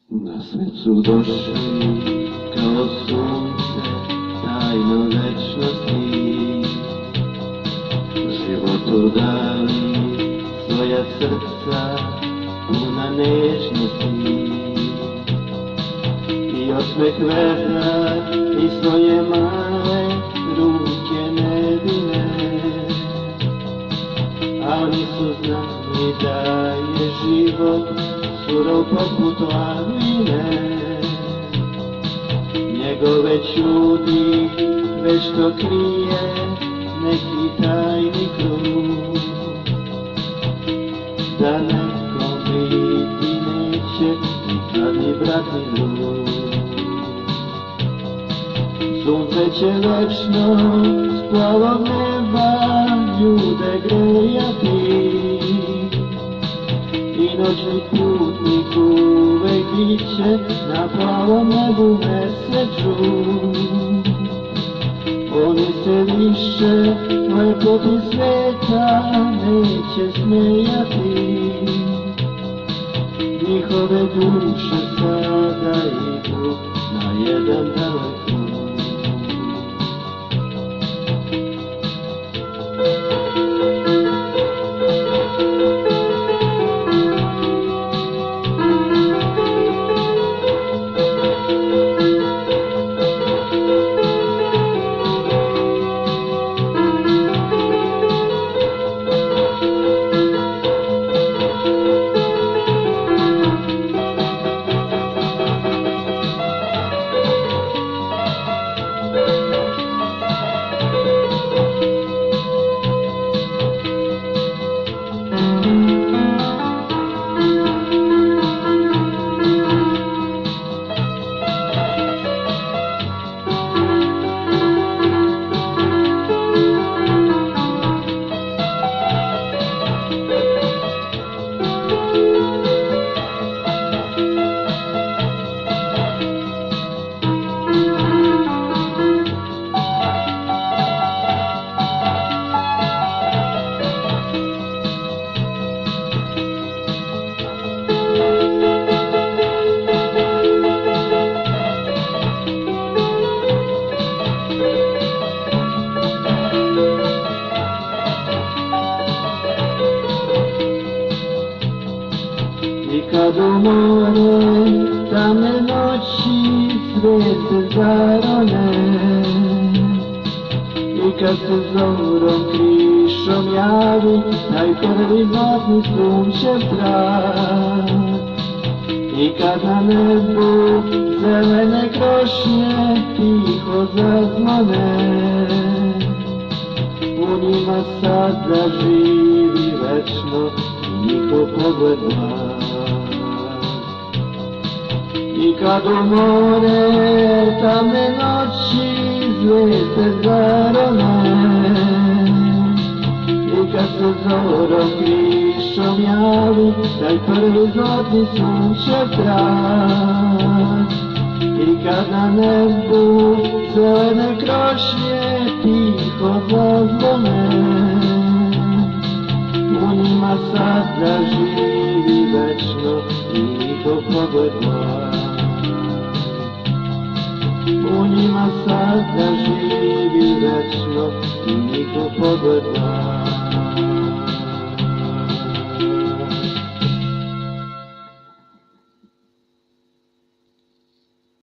Na svecu došli kao sunce, tajno večnosti, životu dali svoja srca puna nežnosti i osmeh vetra i svoje male ruke nevine, a oni su znali da je život surov poput lavine. Njegove čudi već to krije neki tajni krug, da nekom biti neće nikad ni brat ni drug. Sunce će večno s plavog neba ljude grejati i noćni putnik uvek bit će na plavom nebu mesecu. Oni se više lepoti sveta neće smejati, njihove duše sada idu na jedan dalek put. I kad u more tamne noći svijete zarone, i kad se zorom krišom javi taj prvi zlatni sunčev trak, i kad na nebu zelene krošnje tiho zazvone, u njima sada živi večno i njihov pogled mlad. I kad u more tamne noći zvijezde zarone, i kad se zorom krišom javi taj prvi zlatni sunčev trak, i kad na nebu zelene krošnje tiho zazvone, u njima sada živi večno i njihov pogled mlad. U njima sada živi večno i njihov pogled mlad.